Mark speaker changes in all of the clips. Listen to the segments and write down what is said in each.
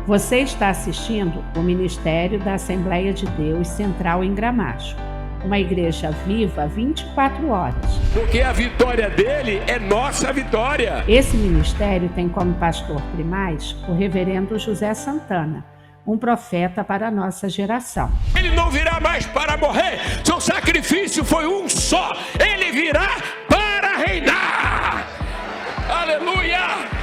Speaker 1: Você está assistindo o Ministério da Assembleia de Deus Central em Gramacho, uma igreja viva 24 horas.
Speaker 2: Porque a vitória dele é nossa vitória.
Speaker 1: Esse ministério tem como pastor primaz o reverendo José Santana, um profeta para a nossa geração.
Speaker 2: Ele não virá mais para morrer, seu sacrifício foi um só, ele virá para reinar. Aleluia!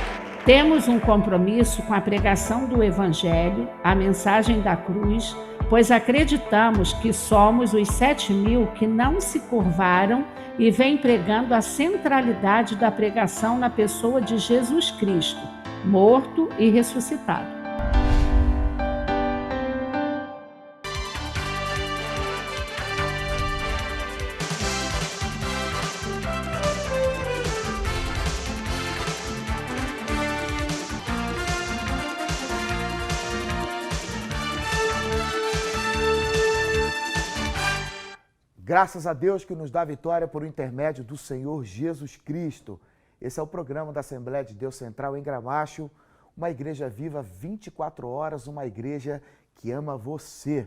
Speaker 1: Temos um compromisso com a pregação do Evangelho, a mensagem da cruz, pois acreditamos que somos os 7.000 que não se curvaram e vêm pregando a centralidade da pregação na pessoa de Jesus Cristo, morto e ressuscitado.
Speaker 3: Graças a Deus que nos dá vitória por intermédio do Senhor Jesus Cristo. Esse é o programa da Assembleia de Deus Central em Gramacho, uma igreja viva 24 horas, uma igreja que ama você.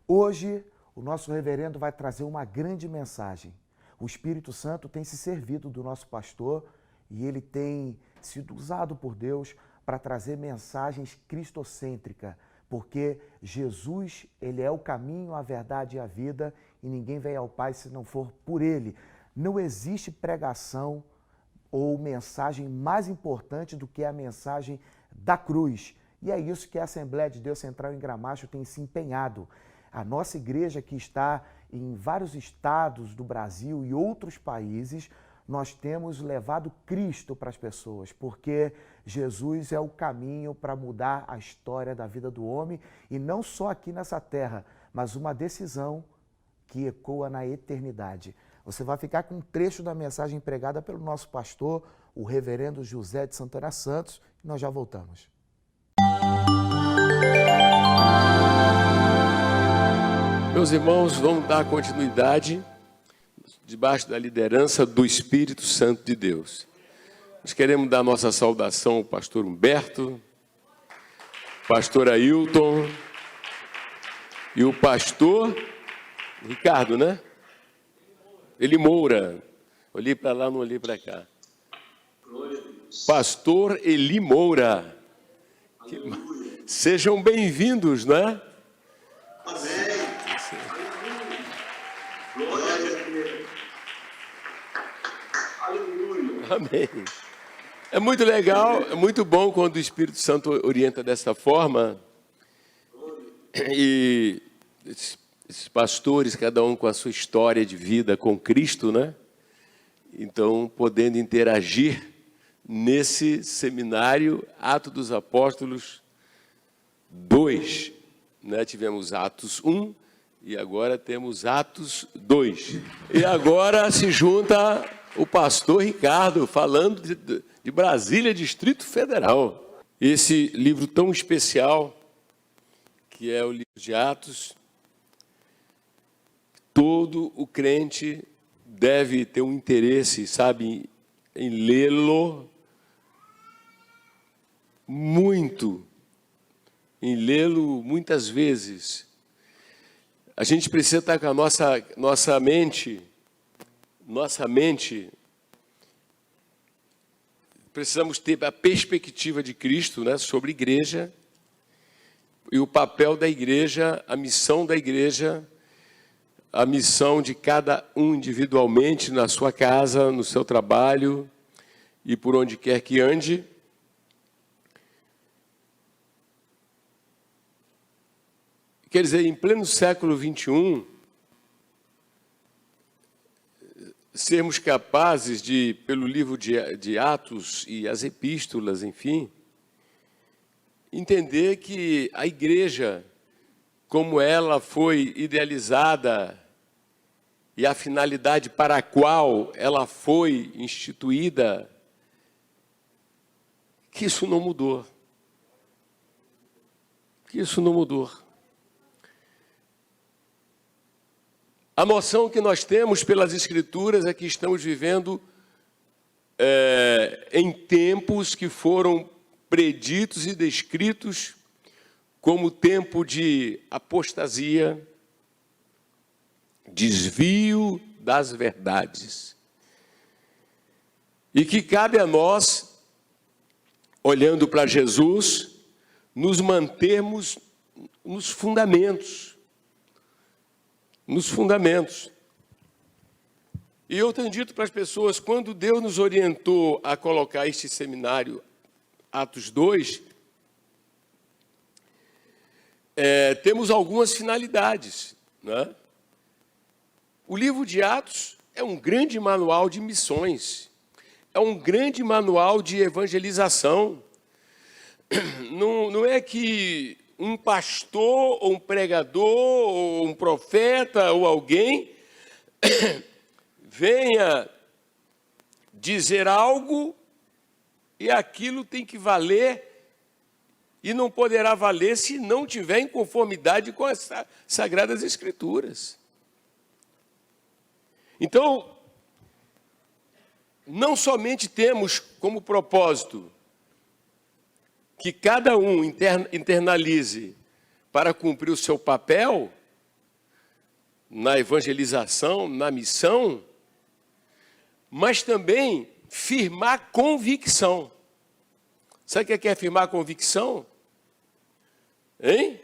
Speaker 3: Hoje, o nosso reverendo vai trazer uma grande mensagem. O Espírito Santo tem se servido do nosso pastor e ele tem sido usado por Deus para trazer mensagens cristocêntricas, porque Jesus, ele é o caminho, a verdade e a vida, e ninguém vem ao Pai se não for por ele. Não existe pregação ou mensagem mais importante do que a mensagem da cruz. E é isso que a Assembleia de Deus Central em Gramacho tem se empenhado. A nossa igreja, que está em vários estados do Brasil e outros países, nós temos levado Cristo para as pessoas, porque Jesus é o caminho para mudar a história da vida do homem, e não só aqui nessa terra, mas uma decisão que ecoa na eternidade. Você vai ficar com um trecho da mensagem pregada pelo nosso pastor, o reverendo José de Santana Santos, e nós já voltamos.
Speaker 2: Meus irmãos, vamos dar continuidade debaixo da liderança do Espírito Santo de Deus. Nós queremos dar nossa saudação ao pastor Humberto, pastor Ailton e o pastor Ricardo, né? Eli Moura. Olhei para lá, não olhei para cá. Pastor Eli Moura. Sejam bem-vindos, né?
Speaker 4: Amém. Glória a Deus. Aleluia.
Speaker 2: Amém. É muito legal, é muito bom quando o Espírito Santo orienta dessa forma. E esses pastores, cada um com a sua história de vida com Cristo, né? Então, podendo interagir nesse seminário Atos dos Apóstolos 2. Né? Tivemos Atos 1 e agora temos Atos 2. E agora se junta o pastor Ricardo, falando de Brasília, Distrito Federal. Esse livro tão especial, que é o livro de Atos, todo o crente deve ter um interesse, sabe, em lê-lo muito, em lê-lo muitas vezes. A gente precisa estar com a nossa mente, precisamos ter a perspectiva de Cristo, né, sobre a igreja, e o papel da igreja, a missão da igreja, a missão de cada um individualmente, na sua casa, no seu trabalho e por onde quer que ande. Quer dizer, em pleno século XXI, sermos capazes de, pelo livro de Atos e as epístolas, enfim, entender que a igreja, como ela foi idealizada e a finalidade para a qual ela foi instituída, que isso não mudou. Que isso não mudou. A noção que nós temos pelas Escrituras é que estamos vivendo em tempos que foram preditos e descritos como tempo de apostasia, desvio das verdades. E que cabe a nós, olhando para Jesus, nos mantermos nos fundamentos. Nos fundamentos. E eu tenho dito para as pessoas, quando Deus nos orientou a colocar este seminário, Atos 2, temos algumas finalidades, né? O livro de Atos é um grande manual de missões, é um grande manual de evangelização. Não é que um pastor, ou um pregador, ou um profeta, ou alguém venha dizer algo e aquilo tem que valer e não poderá valer se não tiver em conformidade com as Sagradas Escrituras. Então, não somente temos como propósito que cada um internalize para cumprir o seu papel na evangelização, na missão, mas também firmar convicção. Sabe o que é firmar convicção? Hein?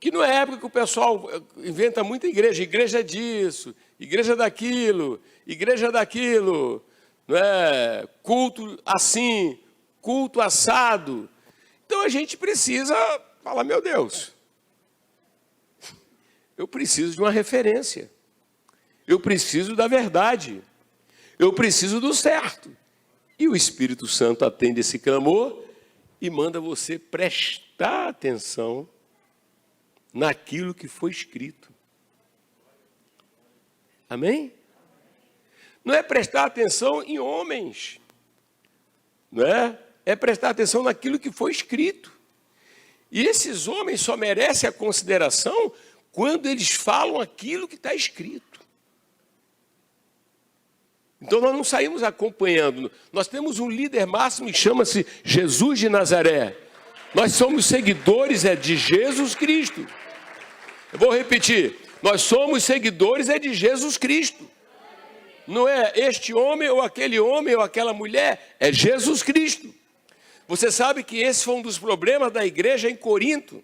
Speaker 2: Que não é época que o pessoal inventa muita igreja disso, igreja daquilo, não é? Culto assim, culto assado. Então a gente precisa falar, meu Deus, eu preciso de uma referência, eu preciso da verdade, eu preciso do certo. E o Espírito Santo atende esse clamor e manda você prestar atenção naquilo que foi escrito. Amém? Não é prestar atenção em homens, não é? É prestar atenção naquilo que foi escrito. E esses homens só merecem a consideração quando eles falam aquilo que está escrito. Então nós não saímos acompanhando. Nós temos um líder máximo e chama-se Jesus de Nazaré. Nós somos seguidores de Jesus Cristo. Eu vou repetir. Nós somos seguidores de Jesus Cristo. Não é este homem ou aquela mulher. É Jesus Cristo. Você sabe que esse foi um dos problemas da igreja em Corinto.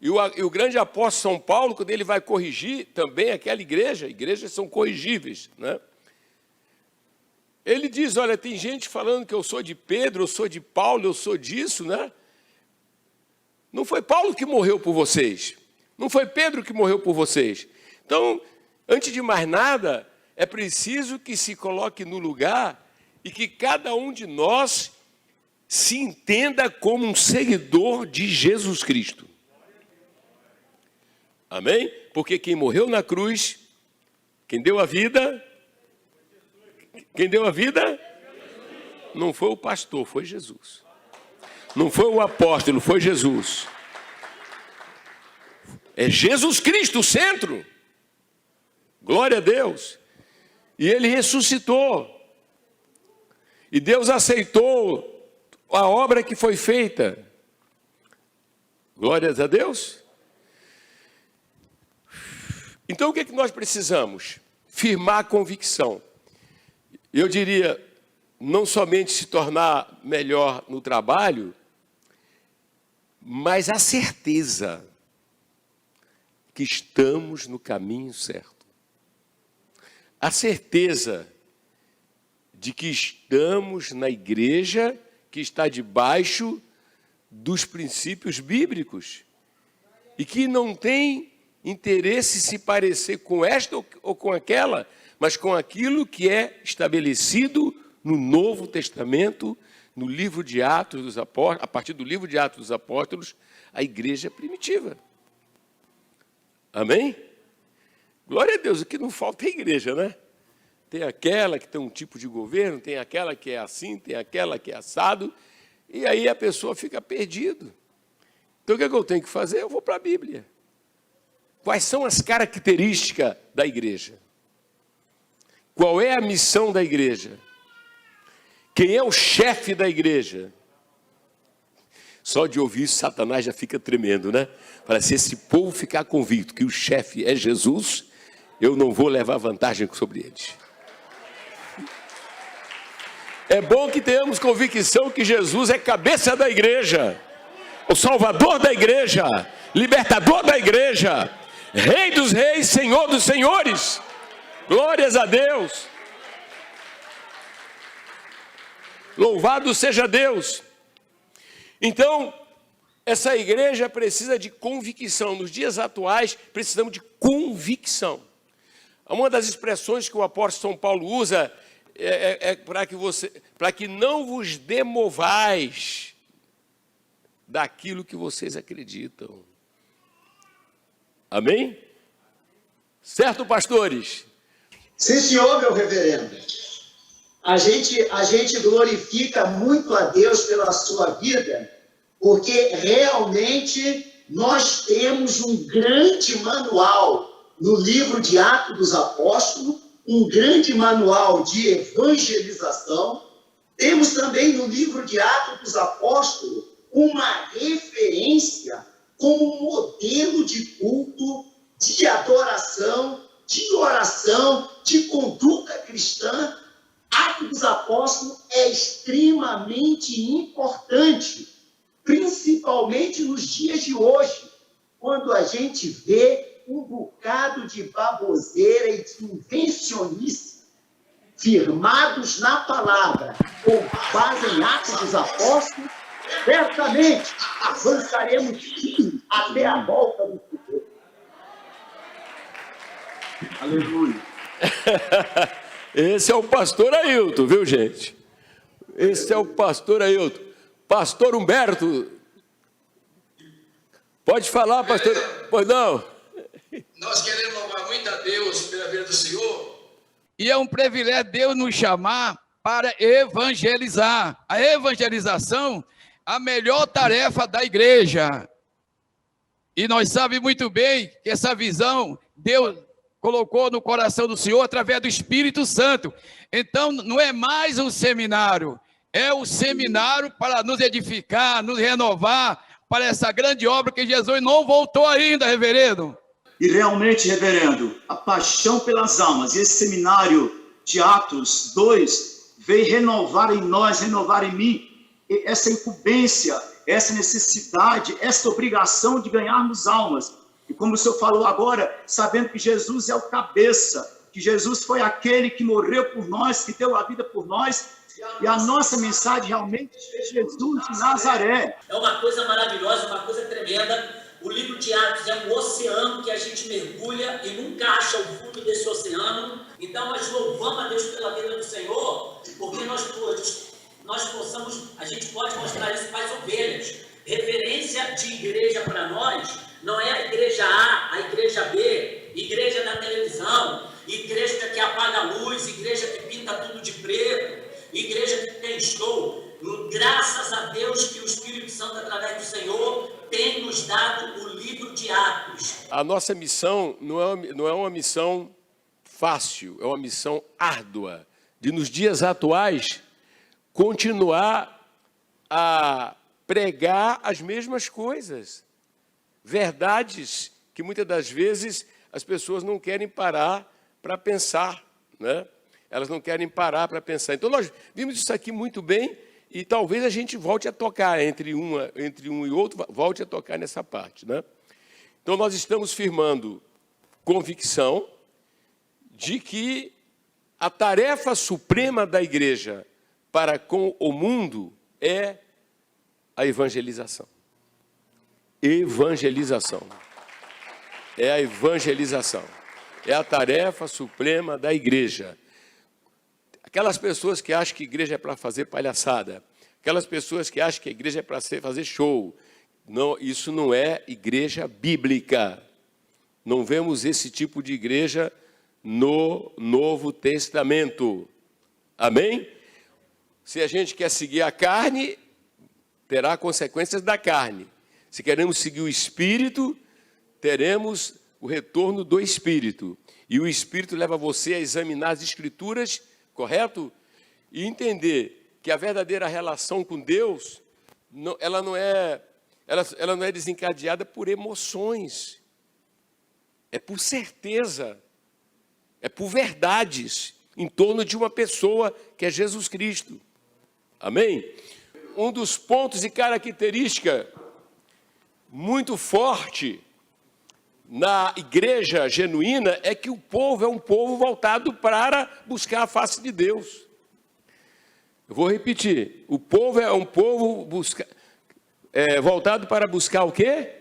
Speaker 2: E o grande apóstolo São Paulo, quando ele vai corrigir também aquela igrejas são corrigíveis, né? Ele diz, olha, tem gente falando que eu sou de Pedro, eu sou de Paulo, eu sou disso, né? Não foi Paulo que morreu por vocês. Não foi Pedro que morreu por vocês. Então, antes de mais nada, é preciso que se coloque no lugar e que cada um de nós se entenda como um seguidor de Jesus Cristo. Amém? Porque quem morreu na cruz, quem deu a vida, não foi o pastor, foi Jesus. Não foi o apóstolo, foi Jesus. É Jesus Cristo o centro. Glória a Deus. E ele ressuscitou. E Deus aceitou a obra que foi feita. Glórias a Deus. Então o que é que nós precisamos? Firmar a convicção. Eu diria, não somente se tornar melhor no trabalho, mas a certeza que estamos no caminho certo. A certeza de que estamos na igreja que está debaixo dos princípios bíblicos e que não tem interesse em se parecer com esta ou com aquela, mas com aquilo que é estabelecido no Novo Testamento, no livro de Atos dos Apóstolos, a partir do livro de Atos dos Apóstolos, a igreja primitiva. Amém? Glória a Deus, o que não falta é igreja, né? Tem aquela que tem um tipo de governo, tem aquela que é assim, tem aquela que é assado, e aí a pessoa fica perdida. Então o que é que eu tenho que fazer? Eu vou para a Bíblia. Quais são as características da igreja? Qual é a missão da igreja? Quem é o chefe da igreja? Só de ouvir isso, Satanás já fica tremendo, né? Para se esse povo ficar convicto que o chefe é Jesus, eu não vou levar vantagem sobre eles. É bom que tenhamos convicção que Jesus é cabeça da igreja, o salvador da igreja, libertador da igreja, Rei dos reis, Senhor dos senhores. Glórias a Deus. Louvado seja Deus. Então, essa igreja precisa de convicção. Nos dias atuais, precisamos de convicção. Uma das expressões que o apóstolo São Paulo usa é para que não vos demovais daquilo que vocês acreditam. Amém? Certo, pastores?
Speaker 4: Sim, senhor, meu reverendo. A gente glorifica muito a Deus pela sua vida, porque realmente nós temos um grande manual no livro de Atos dos Apóstolos, um grande manual de evangelização. Temos também no livro de Atos dos Apóstolos uma referência como modelo de culto, de adoração, de oração, de conduta cristã. Atos dos Apóstolos é extremamente importante, principalmente nos dias de hoje, quando a gente vê um bocado de baboseira e de invencionice firmados na palavra, com base em Atos dos Apóstolos. Certamente avançaremos sim até a volta do Senhor.
Speaker 3: Aleluia.
Speaker 2: Esse é o pastor Ailton, viu, gente? Esse é o pastor Ailton. Pastor Humberto. Pode falar, pastor. Pois não.
Speaker 5: Nós queremos louvar muito a Deus pela vida do Senhor. E é um privilégio Deus nos chamar para evangelizar. A evangelização, a melhor tarefa da igreja. E nós sabemos muito bem que essa visão Deus colocou no coração do Senhor através do Espírito Santo. Então, não é mais um seminário, é o seminário para nos edificar, nos renovar, para essa grande obra que Jesus não voltou ainda, reverendo.
Speaker 6: E realmente, reverendo, a paixão pelas almas, e esse seminário de Atos 2 veio renovar em nós, renovar em mim, essa incumbência, essa necessidade, essa obrigação de ganharmos almas. E como o senhor falou agora, sabendo que Jesus é o cabeça, que Jesus foi aquele que morreu por nós, que deu a vida por nós, e a nossa mensagem realmente é Jesus de Nazaré.
Speaker 7: É uma coisa maravilhosa, uma coisa tremenda. O livro de Atos é um oceano que a gente mergulha e nunca acha o fundo desse oceano. Então nós louvamos a Deus pela vida do Senhor, porque nós possamos, a gente pode mostrar isso para as ovelhas. Referência de igreja para nós não é a igreja A, a igreja B, igreja da televisão, igreja que apaga a luz, igreja que pinta tudo de preto, igreja que tem show. Graças a Deus que o Espírito Santo, através do Senhor, tem nos dado o livro de Atos.
Speaker 2: A nossa missão não é uma missão fácil, é uma missão árdua, de nos dias atuais continuar a pregar as mesmas coisas. Verdades que muitas das vezes as pessoas não querem parar para pensar, né? Elas não querem parar para pensar. Então nós vimos isso aqui muito bem e talvez a gente volte a tocar entre um e outro, volte a tocar nessa parte, né? Então nós estamos firmando convicção de que a tarefa suprema da igreja para com o mundo é a evangelização. Evangelização. É a evangelização. É a tarefa suprema da igreja. Aquelas pessoas que acham que a igreja é para fazer palhaçada, aquelas pessoas que acham que a igreja é para fazer show, não, isso não é igreja bíblica. Não vemos esse tipo de igreja no Novo Testamento. Amém? Se a gente quer seguir a carne, terá consequências da carne. Se queremos seguir o Espírito, teremos o retorno do Espírito. E o Espírito leva você a examinar as Escrituras, correto? E entender que a verdadeira relação com Deus ela não é desencadeada por emoções. É por certeza. É por verdades em torno de uma pessoa que é Jesus Cristo. Amém? Um dos pontos e característica muito forte na igreja genuína é que o povo é um povo voltado para buscar a face de Deus. Eu vou repetir. O povo é um povo voltado para buscar o quê?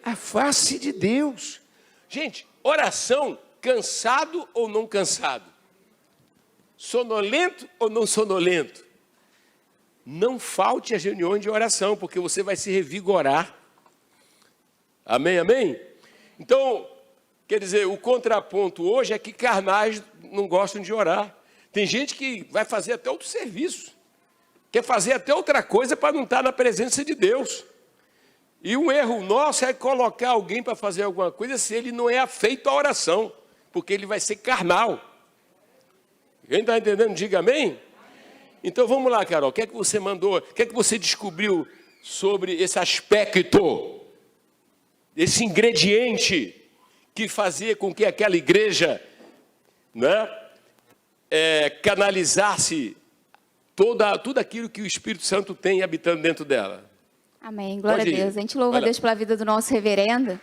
Speaker 2: A face de Deus. Gente, oração, cansado ou não cansado? Sonolento ou não sonolento? Não falte às reuniões de oração, porque você vai se revigorar. Amém, amém? Então, quer dizer, o contraponto hoje é que carnais não gostam de orar. Tem gente que vai fazer até outro serviço, quer fazer até outra coisa para não estar na presença de Deus. E um erro nosso é colocar alguém para fazer alguma coisa se ele não é afeito à oração, porque ele vai ser carnal. Quem está entendendo, diga amém. Então vamos lá, Carol, o que é que você mandou, o que é que você descobriu sobre esse aspecto, esse ingrediente que fazia com que aquela igreja, né, canalizasse tudo aquilo que o Espírito Santo tem habitando dentro dela?
Speaker 8: Amém, glória a Deus. A gente louva a Deus pela vida do nosso reverendo.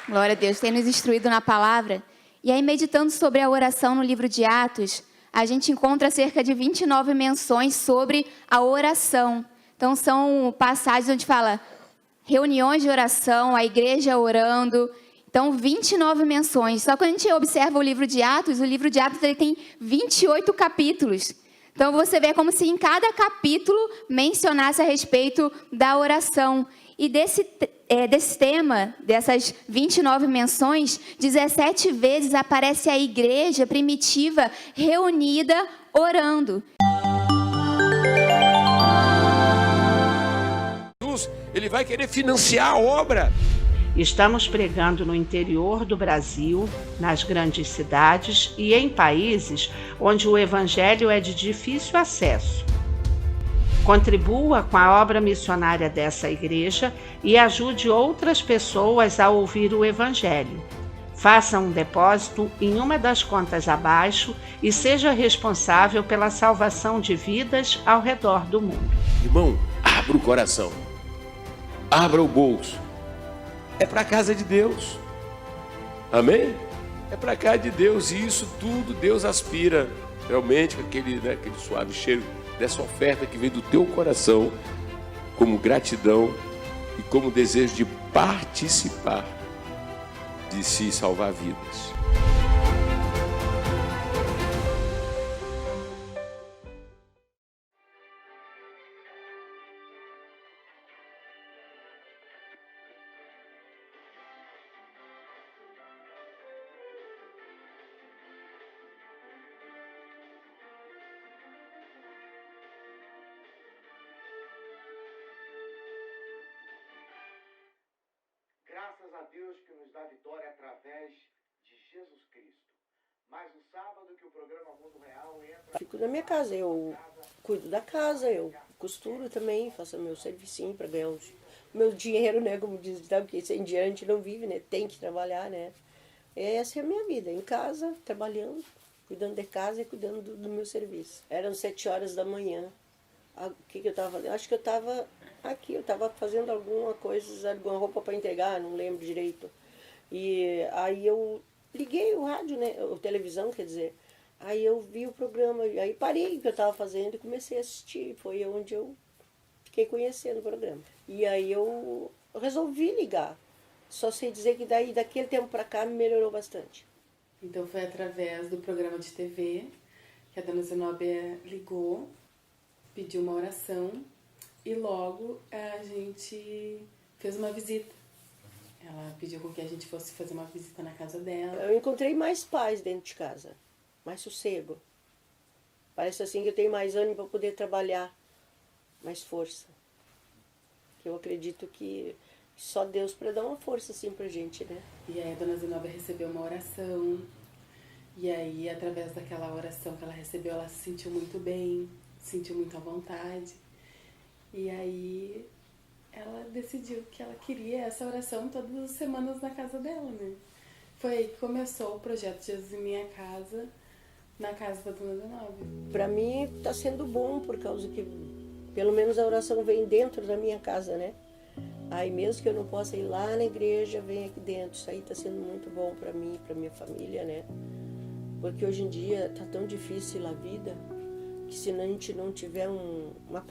Speaker 8: Glória a Deus, tem nos instruído na palavra. E aí, meditando sobre a oração no livro de Atos, a gente encontra cerca de 29 menções sobre a oração. Então, são passagens onde fala reuniões de oração, a igreja orando. Então, 29 menções. Só que quando a gente observa o livro de Atos ele tem 28 capítulos. Então, você vê como se em cada capítulo mencionasse a respeito da oração. E desse tema, dessas 29 menções, 17 vezes aparece a igreja primitiva reunida orando.
Speaker 2: Jesus, ele vai querer financiar a obra.
Speaker 1: Estamos pregando no interior do Brasil, nas grandes cidades e em países onde o evangelho é de difícil acesso. Contribua com a obra missionária dessa igreja e ajude outras pessoas a ouvir o evangelho. Faça um depósito em uma das contas abaixo e seja responsável pela salvação de vidas ao redor do mundo.
Speaker 2: Irmão, abra o coração. Abra o bolso. É para a casa de Deus. Amém? É para a casa de Deus e isso tudo Deus aspira realmente com aquele suave cheiro dessa oferta que vem do teu coração como gratidão e como desejo de participar de se salvar vidas.
Speaker 3: Graças a Deus que nos dá vitória através de Jesus Cristo. Mas no sábado que o programa Mundo Real entra...
Speaker 9: Fico na minha casa, eu cuido da casa, eu costuro também, faço meu servicinho para ganhar o meu dinheiro, né, como diz, tá? Porque sem dinheiro a gente não vive, né, tem que trabalhar, né. Essa é a minha vida, em casa, trabalhando, cuidando de casa e cuidando do meu serviço. Eram 7 horas da manhã. O que eu estava fazendo? Acho que eu estava aqui, eu estava fazendo alguma coisa, alguma roupa para entregar, não lembro direito. E aí eu liguei o rádio, né, a televisão, quer dizer. Aí eu vi o programa, aí parei o que eu estava fazendo e comecei a assistir. Foi onde eu fiquei conhecendo o programa. E aí eu resolvi ligar. Só sei dizer que daquele tempo para cá me melhorou bastante.
Speaker 10: Então foi através do programa de TV que a dona Zenobia ligou, pediu uma oração e logo a gente fez uma visita. Ela pediu com que a gente fosse fazer uma visita na casa dela.
Speaker 9: Eu encontrei mais paz dentro de casa, mais sossego. Parece assim que eu tenho mais ânimo para poder trabalhar, mais força. Eu acredito que só Deus para dar uma força assim pra gente, né?
Speaker 10: E aí a dona Zenobia recebeu uma oração. E aí, através daquela oração que ela recebeu, ela se sentiu muito bem, se sentiu muito à vontade. E aí ela decidiu que ela queria essa oração todas as semanas na casa dela, né? Foi aí que começou o projeto Jesus em Minha Casa, na casa da Dona Zenóbia.
Speaker 9: Para mim está sendo bom, por causa que pelo menos a oração vem dentro da minha casa, né? Aí mesmo que eu não possa ir lá na igreja, vem aqui dentro. Isso aí está sendo muito bom para mim, para minha família, né? Porque hoje em dia está tão difícil a vida, que se a gente não tiver uma...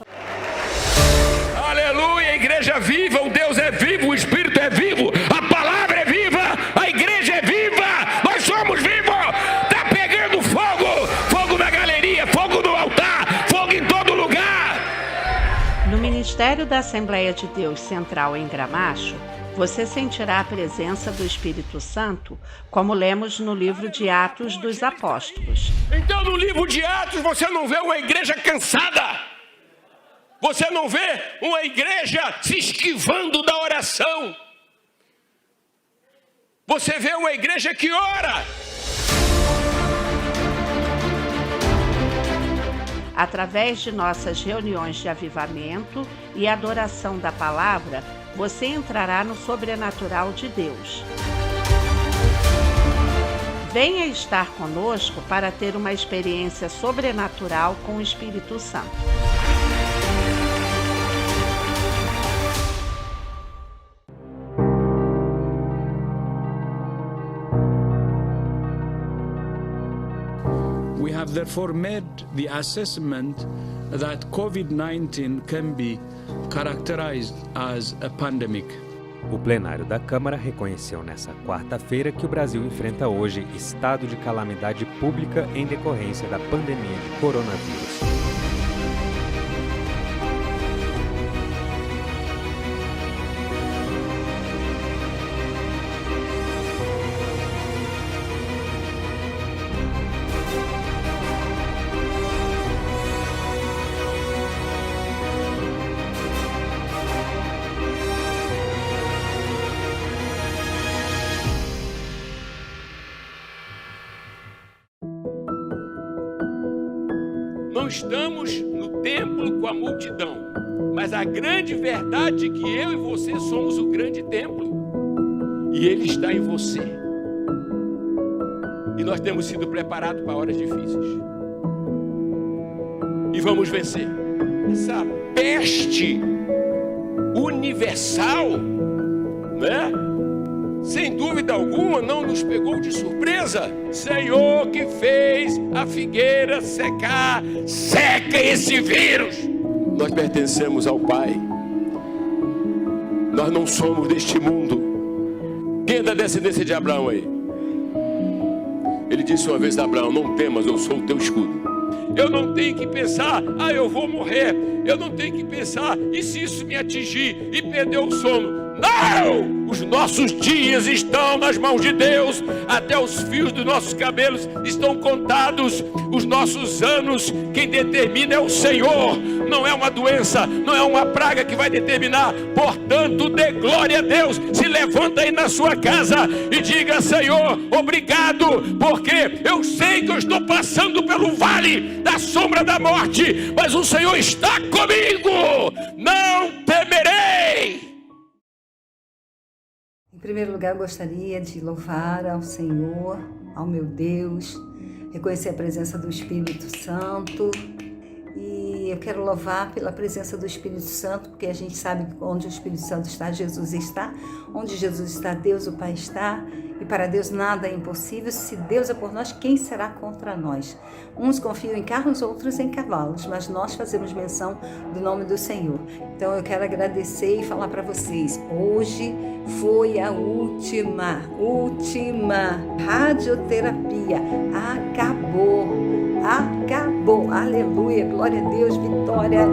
Speaker 11: Aleluia, a igreja é viva, o Deus é vivo, o Espírito é vivo, a palavra é viva, a igreja é viva, nós somos vivos. Está pegando fogo, fogo na galeria, fogo no altar, fogo em todo lugar.
Speaker 1: No Ministério da Assembleia de Deus Central em Gramacho, você sentirá a presença do Espírito Santo, como lemos no livro de Atos dos Apóstolos.
Speaker 11: Então no livro de Atos você não vê uma igreja cansada. Você não vê uma igreja se esquivando da oração. Você vê uma igreja que ora.
Speaker 1: Através de nossas reuniões de avivamento e adoração da palavra, você entrará no sobrenatural de Deus. Venha estar conosco para ter uma experiência sobrenatural com o Espírito Santo.
Speaker 12: We have therefore made the assessment that COVID-19 can be characterized as a pandemic.
Speaker 13: O plenário da Câmara reconheceu nesta quarta-feira que o Brasil enfrenta hoje estado de calamidade pública em decorrência da pandemia de coronavírus.
Speaker 11: Não estamos no templo com a multidão, mas a grande verdade é que eu e você somos o grande templo e Ele está em você. E nós temos sido preparados para horas difíceis. E vamos vencer essa peste universal, né? Sem dúvida alguma, não nos pegou de surpresa. Senhor que fez a figueira secar, seca esse vírus. Nós pertencemos ao Pai. Nós não somos deste mundo. Quem é da descendência de Abraão aí? Ele disse uma vez a Abraão: não temas, eu sou o teu escudo. Eu não tenho que pensar, eu vou morrer. Eu não tenho que pensar, e se isso me atingir e perder o sono? Não! Os nossos dias estão nas mãos de Deus. Até os fios dos nossos cabelos estão contados. Os nossos anos, quem determina é o Senhor. Não é uma doença, não é uma praga que vai determinar. Portanto, dê glória a Deus. Se levanta aí na sua casa e diga: Senhor, obrigado, porque eu sei que eu estou passando pelo vale da sombra da morte, mas o Senhor está comigo. Não temerei.
Speaker 14: Em primeiro lugar, eu gostaria de louvar ao Senhor, ao meu Deus, reconhecer a presença do Espírito Santo. E eu quero louvar pela presença do Espírito Santo, porque a gente sabe que onde o Espírito Santo está, Jesus está. Onde Jesus está, Deus, o Pai, está. E para Deus nada é impossível. Se Deus é por nós, quem será contra nós? Uns confiam em carros, outros em cavalos, mas nós fazemos menção do nome do Senhor. Então eu quero agradecer e falar para vocês. Hoje foi a última radioterapia. Acabou. Aleluia. Glória a Deus. Vitória.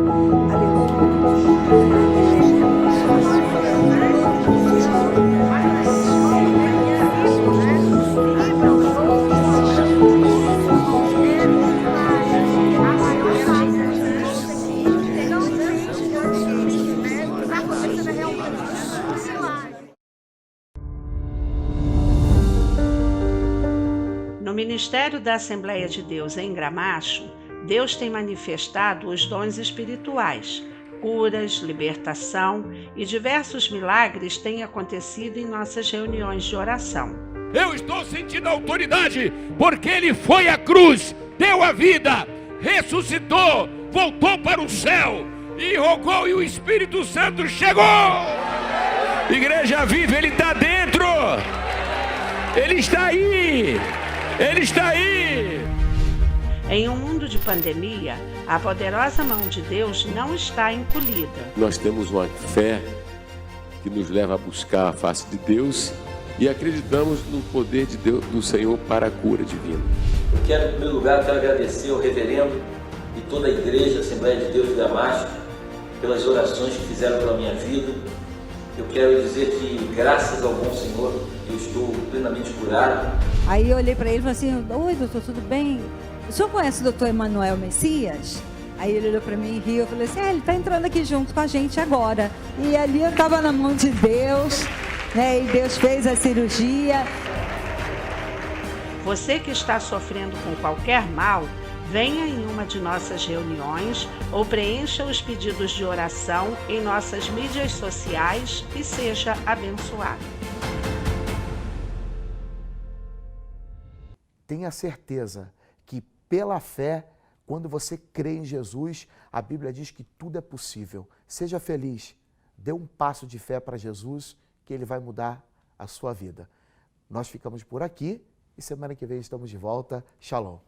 Speaker 1: No Ministério da Assembleia de Deus em Gramacho, Deus tem manifestado os dons espirituais, curas, libertação e diversos milagres têm acontecido em nossas reuniões de oração.
Speaker 11: Eu estou sentindo autoridade, porque ele foi à cruz, deu a vida, ressuscitou, voltou para o céu e rogou, e o Espírito Santo chegou. Igreja Viva, ele está dentro, ele está aí, ele está aí.
Speaker 1: Em um mundo de pandemia, a poderosa mão de Deus não está encolhida.
Speaker 2: Nós temos uma fé que nos leva a buscar a face de Deus e acreditamos no poder de Deus, do Senhor para a cura divina.
Speaker 15: Eu quero, em primeiro lugar, agradecer ao reverendo e toda a igreja, Assembleia de Deus de Gramacho, pelas orações que fizeram pela minha vida. Eu quero dizer que, graças ao bom Senhor, eu estou plenamente curado.
Speaker 14: Aí eu olhei para ele e falei assim: oi, doutor, tudo bem? O senhor conhece o doutor Emanuel Messias? Aí ele olhou para mim e riu. Eu falei assim: ele está entrando aqui junto com a gente agora. E ali eu estava na mão de Deus, né? E Deus fez a cirurgia.
Speaker 1: Você que está sofrendo com qualquer mal, venha em uma de nossas reuniões ou preencha os pedidos de oração em nossas mídias sociais e seja abençoado.
Speaker 3: Tenha certeza que pela fé, quando você crê em Jesus, a Bíblia diz que tudo é possível. Seja feliz, dê um passo de fé para Jesus, que Ele vai mudar a sua vida. Nós ficamos por aqui e semana que vem estamos de volta. Shalom.